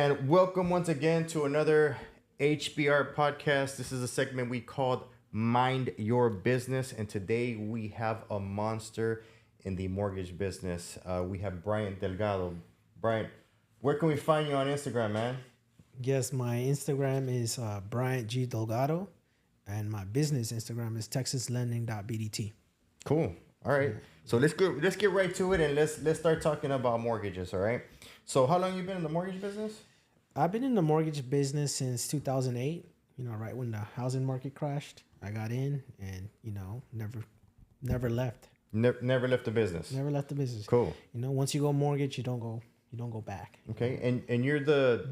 And welcome once again to another HBR podcast. This is a segment we called Mind Your Business. And today we have a monster in the mortgage business. We have Bryant Delgado. Bryant, where can we find you on Instagram, man? Yes, my Instagram is Bryant G Delgado, and my business Instagram is texaslending.bdt. Cool. All right. So let's get right to it and let's start talking about mortgages, all right? So how long you been in the mortgage business? I've been in the mortgage business since 2008. Right when the housing market crashed, I got in, and never left. Never left the business. Never left the business. Cool. Once you go mortgage, you don't go back. Okay. And you're the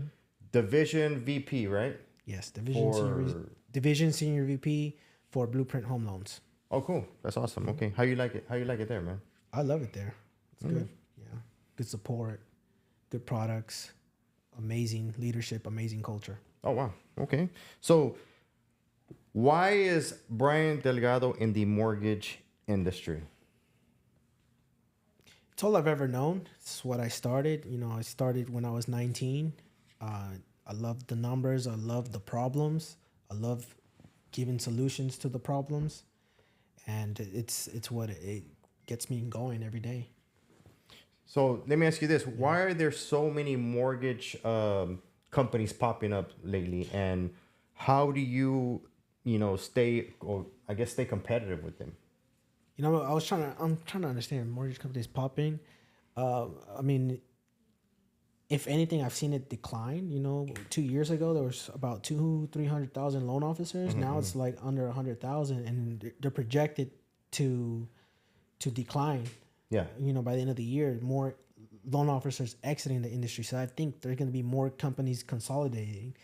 division VP, right? Yes, For division senior VP for Blueprint Home Loans. Oh, cool. That's awesome. Okay. How you like it? How you like it there, man? I love it there. It's good. Yeah, good support, good products, amazing leadership, amazing culture. Oh, wow. Okay. So why is Brian Delgado in the mortgage industry? It's all I've ever known. It's what I started. I started when I was 19. I love the numbers. I love the problems. I love giving solutions to the problems, and it's what it gets me going every day. So let me ask you this. Why are there so many mortgage companies popping up lately? And how do you, stay competitive with them? I'm trying to understand mortgage companies popping. I mean, if anything, I've seen it decline. 2 years ago there was about 300,000 loan officers. Now it's like under 100,000, and they're projected to decline. Yeah. By the end of the year, more loan officers exiting the industry. So I think there's going to be more companies consolidating,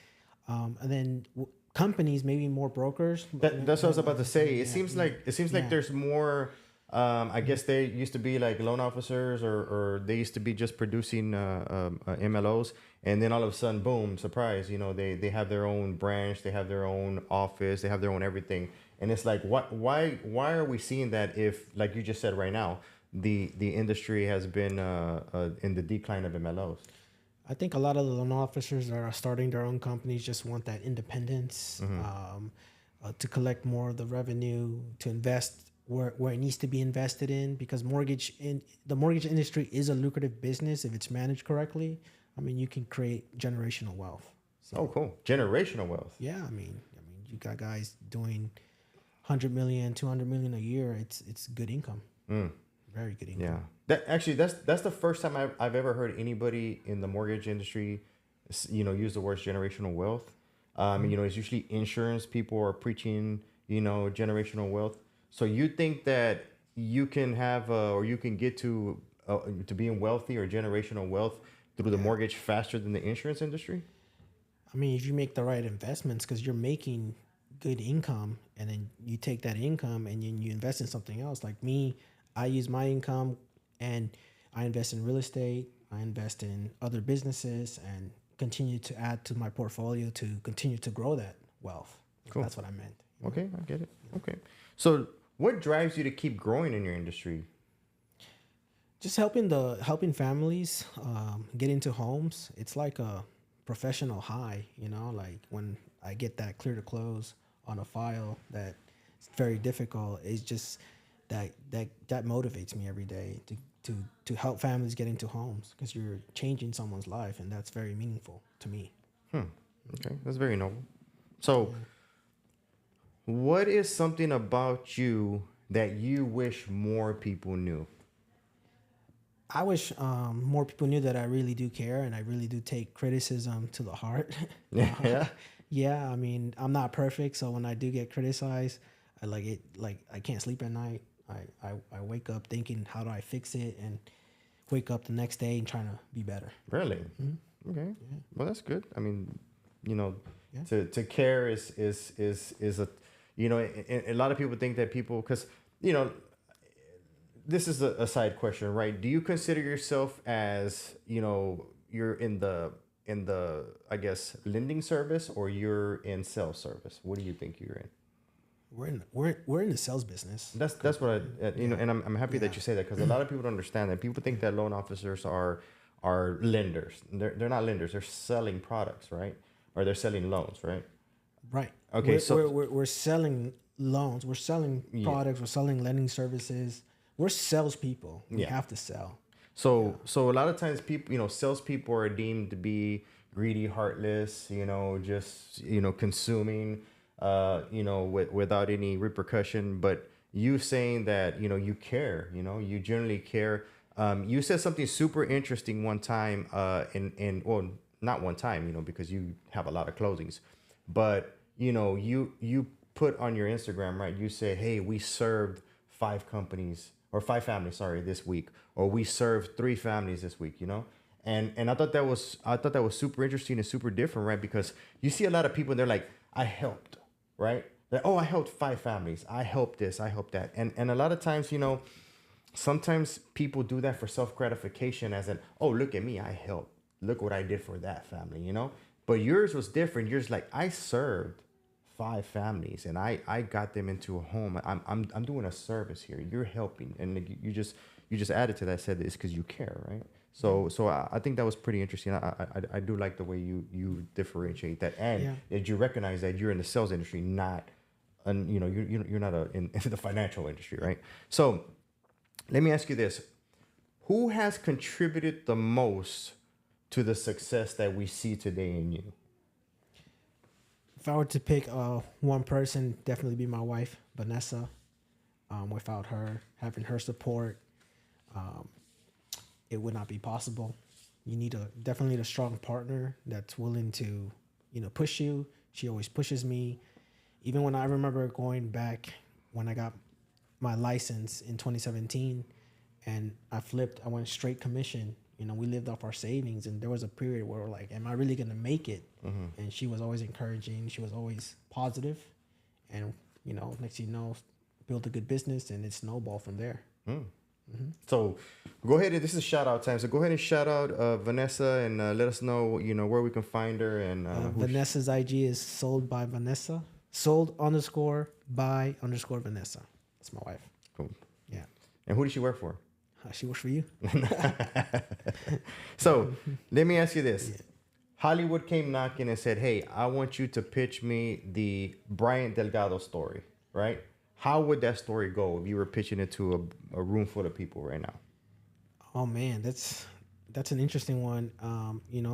and then companies, maybe more brokers. That's what I was about to say. It seems like there's more. I guess they used to be like loan officers, or they used to be just producing MLOs, and then all of a sudden, boom, surprise! They have their own branch, they have their own office, they have their own everything, and it's like, why are we seeing that if, like you just said right now, the industry has been in the decline of MLOs? I think a lot of the loan officers that are starting their own companies just want that independence, to collect more of the revenue, to invest where it needs to be invested in, because the mortgage industry is a lucrative business if it's managed correctly. I mean, you can create generational wealth. So, Oh, cool. Generational wealth. yeah, I mean, you got guys doing 100 million, 200 million a year. It's good income. Very good income. Yeah. That's the first time I've ever heard anybody in the mortgage industry, use the words generational wealth. It's usually insurance people are preaching, generational wealth. So you think that you can have or you can get to being wealthy or generational wealth through the mortgage faster than the insurance industry? I mean, if you make the right investments, because you're making good income, and then you take that income and then you invest in something else. Like me, I use my income and I invest in real estate. I invest in other businesses and continue to add to my portfolio to continue to grow that wealth. Cool. That's what I meant. Okay, I get it. Okay. So what drives you to keep growing in your industry? Just helping families get into homes. It's like a professional high. Like when I get that clear to close on a file that it's very difficult. It's just that motivates me every day to help families get into homes, because you're changing someone's life, and that's very meaningful to me. Okay, that's very noble. So, what is something about you that you wish more people knew? I wish more people knew that I really do care, and I really do take criticism to the heart. Yeah. Yeah, I mean, I'm not perfect, so when I do get criticized, I can't sleep at night. I wake up thinking, how do I fix it, and wake up the next day and trying to be better. Really? Okay. Yeah. Well, that's good. I mean, Yeah. to care is a, a lot of people think that people, because this is a side question, right? Do you consider yourself as, you're in the I guess lending service, or you're in sales service? What do you think you're in? We're in the sales business. That's what and I'm happy that you say that, because a lot of people don't understand that. People think that loan officers are are lenders. They're not lenders. They're selling products, right? Or they're selling loans, right? Right. Okay, We're selling loans. We're selling yeah, products. We're selling lending services. We're salespeople. We yeah. have to sell. So a lot of times people, salespeople are deemed to be greedy, heartless, just consuming, without any repercussion. But you saying that you care, you generally care. You said something super interesting one time, in well, not one time, because you have a lot of closings, but you put on your Instagram, right? You said, hey, we served 5 companies or 5 families, sorry, this week, or we served 3 families this week, and I thought that was super interesting and super different, right? Because you see a lot of people and they're like, I helped, right? Like, oh, I helped 5 families, I helped this, I helped that, and a lot of times, sometimes people do that for self gratification, as in, oh, look at me, I helped, look what I did for that family. But yours was different. Yours, like, I served 5 families and I got them into a home. I'm doing a service here. You're helping, and like, you just added to that, said it's because you care, right? So I think that was pretty interesting. I do like the way you differentiate that, and that you recognize that you're in the sales industry, not, and you're not in the financial industry, right? So let me ask you this: who has contributed the most to the success that we see today in you? If I were to pick one person, definitely be my wife, Vanessa. Without her, having her support, it would not be possible. You definitely need a strong partner that's willing to, push you. She always pushes me. Even when I remember going back when I got my license in 2017 and I went straight commission. We lived off our savings, and there was a period where we're like, am I really going to make it? Mm-hmm. And she was always encouraging. She was always positive. And, next thing you know, built a good business, and it snowballed from there. Mm. Mm-hmm. So go ahead. This is shout out time. So go ahead and shout out Vanessa, and let us know, where we can find her. And Vanessa's IG is sold by Vanessa. Sold_by_Vanessa. That's my wife. Cool. Yeah. And who does she work for? She works for you. So let me ask you this. Yeah. Hollywood came knocking and said, hey, I want you to pitch me the Bryant Delgado story, right? How would that story go if you were pitching it to a room full of people right now? Oh, man, that's an interesting one.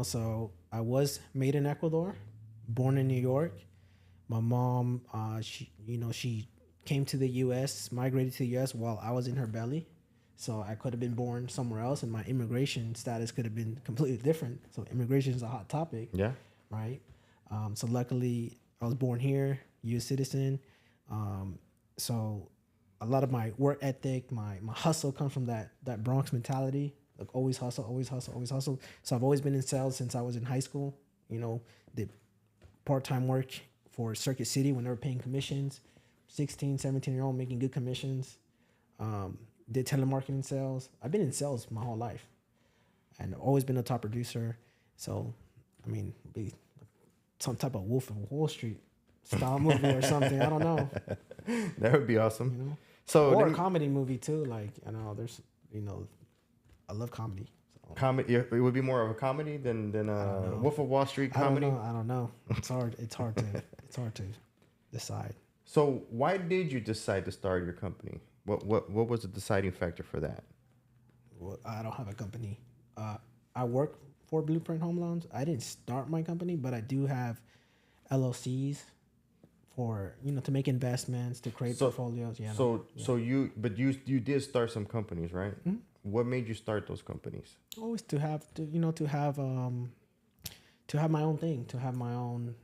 So I was made in Ecuador, born in New York. My mom, she came to the U.S., migrated to the U.S. while I was in her belly. So I could have been born somewhere else, and my immigration status could have been completely different. So immigration is a hot topic. Yeah. Right. So luckily, I was born here, U.S. citizen. So a lot of my work ethic, my hustle comes from that Bronx mentality. Like always hustle, always hustle, always hustle. So I've always been in sales since I was in high school. Did part-time work for Circuit City when they were paying commissions. 16, 17-year-old making good commissions. Did telemarketing sales. I've been in sales my whole life, and always been a top producer. So, be some type of Wolf of Wall Street style movie or something. I don't know. That would be awesome. Or a comedy movie too. Like there's I love comedy. So. Comedy. It would be more of a comedy than Wolf of Wall Street comedy. I don't know. It's hard to decide. So why did you decide to start your company? What was the deciding factor for that? Well, I don't have a company. I work for Blueprint Home Loans. I didn't start my company, but I do have LLCs for to make investments, to create portfolios. Yeah. So you did start some companies, right? Mm-hmm. What made you start those companies? Always to have my own thing, to have my own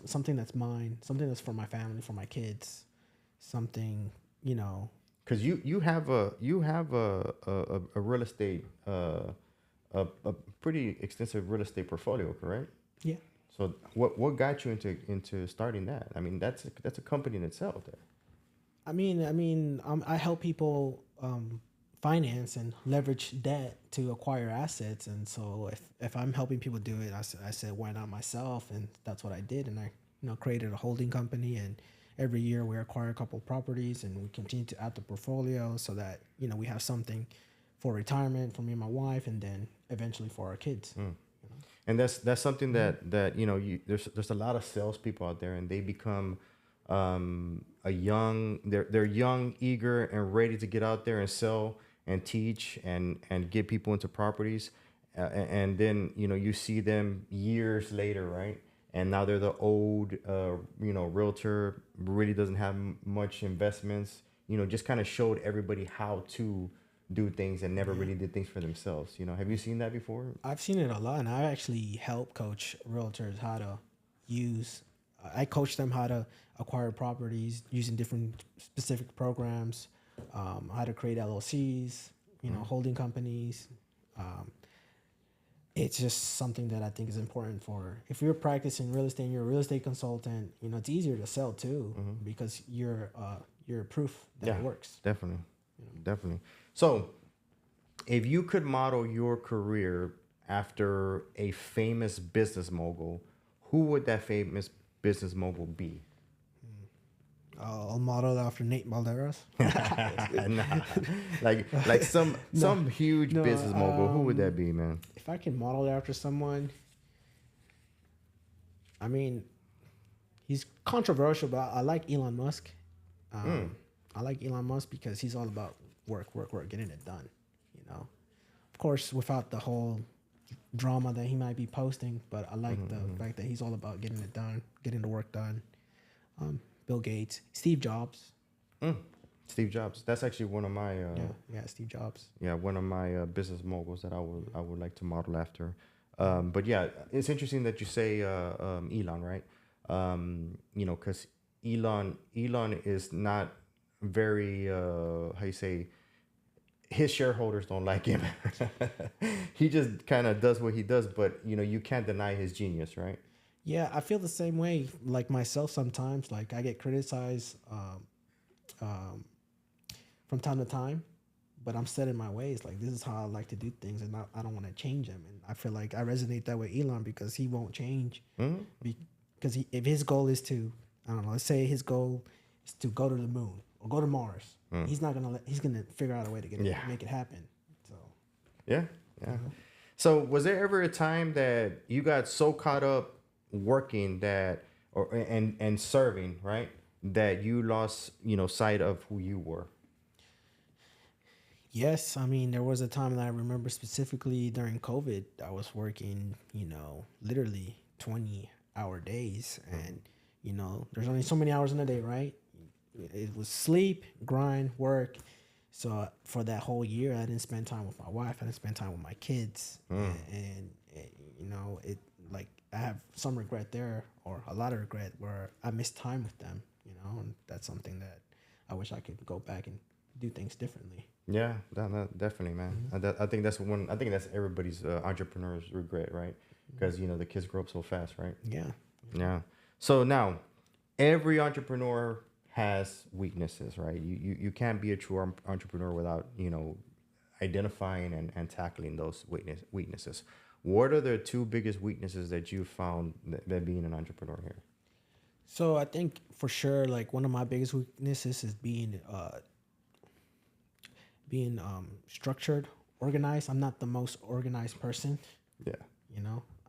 something that's mine, something that's for my family, for my kids, something. Because you have a real estate a pretty extensive real estate portfolio, correct? Yeah. So what got you into starting that? That's a company in itself. There. I help people finance and leverage debt to acquire assets, and so if I'm helping people do it, I said why not myself, and that's what I did, and I created a holding company, and every year we acquire a couple of properties, and we continue to add the portfolio so that we have something for retirement for me and my wife, and then eventually for our kids. And that's something that there's a lot of salespeople out there, and they become they're young, eager, and ready to get out there and sell and teach and get people into properties, and then you see them years later, right? And now they're the old realtor, really doesn't have much investments, just kind of showed everybody how to do things and never really did things for themselves. Have you seen that before? I've seen it a lot, and I actually help coach realtors how to use. I coach them how to acquire properties using different specific programs, how to create LLCs, holding companies. It's just something that I think is important for if you're practicing real estate and you're a real estate consultant. It's easier to sell too because you're proof that it works. Definitely. Definitely. So, if you could model your career after a famous business mogul, who would that famous business mogul be? I'll model after Nate Balderas. Nah. like some huge business mogul. Who would that be, man? If I can model after someone, I mean, he's controversial, but I like Elon Musk. I like Elon Musk because he's all about work, getting it done. Of course, without the whole drama that he might be posting, but I like the fact that he's all about getting it done, getting the work done. Bill Gates, Steve Jobs. Steve Jobs. That's actually one of my Steve Jobs. Yeah, one of my business moguls that I would like to model after. But yeah, it's interesting that you say Elon, right? Because Elon is not very how you say, his shareholders don't like him. He just kind of does what he does, but you can't deny his genius, right? Yeah, I feel the same way. Like myself, sometimes, like I get criticized from time to time, but I'm set in my ways. Like this is how I like to do things, and I don't want to change them. And I feel like I resonate that with Elon because he won't change. Because if his goal is to, I don't know, let's say his goal is to go to the moon or go to Mars, he's gonna figure out a way to make it happen. So yeah. So was there ever a time that you got so caught up working and serving, right, that you lost sight of who you were? Yes, I mean there was a time that I remember specifically during COVID. I was working, literally 20-hour days, and there's only so many hours in a day, right? It was sleep, grind, work. So for that whole year, I didn't spend time with my wife. I didn't spend time with my kids, and it like I have some regret there, or a lot of regret where I missed time with them. And that's something that I wish I could go back and do things differently. Yeah, definitely, man. I think that's everybody's entrepreneur's regret, right? Because the kids grow up so fast, right? Yeah. So now, every entrepreneur has weaknesses, right? You can't be a true entrepreneur without identifying and tackling those weaknesses. What are the two biggest weaknesses that you found that being an entrepreneur here? So I think for sure, like one of my biggest weaknesses is being structured, organized. I'm not the most organized person. Yeah.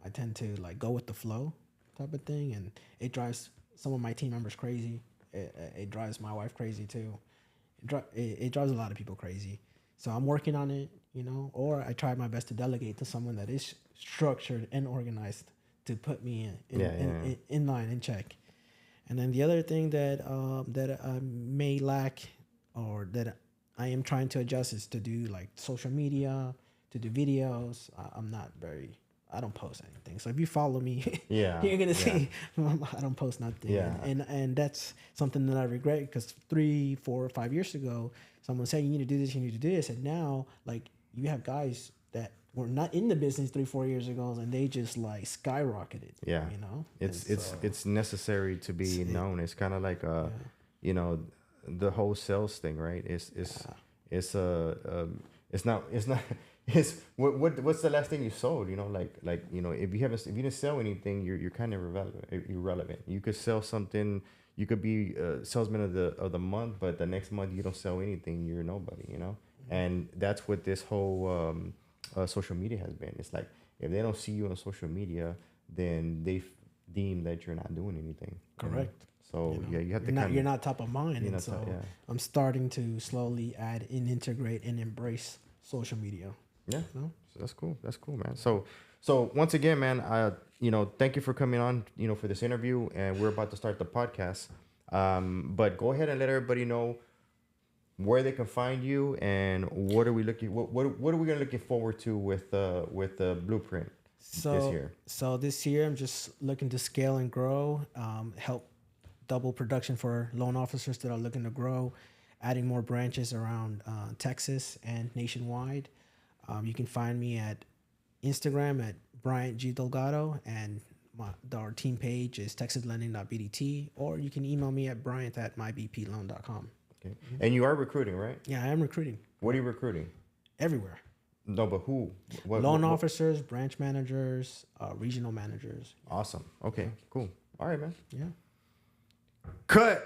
I tend to like go with the flow type of thing, and it drives some of my team members crazy. It drives my wife crazy too. It drives a lot of people crazy. So I'm working on it, or I try my best to delegate to someone that is structured and organized to put me in line, in check. And then the other thing that I may lack, or that I am trying to adjust, is to do like social media, to do videos. I don't post anything. So if you follow me, you're gonna see I don't post nothing. Yeah. And that's something that I regret, because 3, 4, 5 years ago, someone said you need to do this, you need to do this, and now like you have guys that were not in the business 3, 4 years ago, and they just like skyrocketed. Yeah. It's necessary to be known. It's kind of like the whole sales thing, right? It's what's the last thing you sold? If you didn't sell anything, you're kind of irrelevant. You could sell something. You could be a salesman of the month, but the next month you don't sell anything. You're nobody. And that's what this whole social media has been. It's like if they don't see you on social media, then they deem that you're not doing anything. Correct. So yeah, you have you're not top of mind, and so yeah. I'm starting to slowly add and integrate and embrace social media. Yeah, so that's cool. That's cool, man. So once again, man, thank you for coming on, for this interview, and we're about to start the podcast. But go ahead and let everybody know where they can find you and what are we looking forward to with the blueprint this year. So this year I'm just looking to scale and grow, help double production for loan officers that are looking to grow, adding more branches around Texas and nationwide. You can find me at Instagram at Bryant G. Delgado, and our team page is texaslending.bdt, or you can email me at bryant@mybploan.com. Okay. And you are recruiting, right? Yeah, I am recruiting. What are you recruiting? Everywhere. No, but who? Loan officers, branch managers, regional managers. Awesome. Okay, cool. All right, man. Yeah. Cut.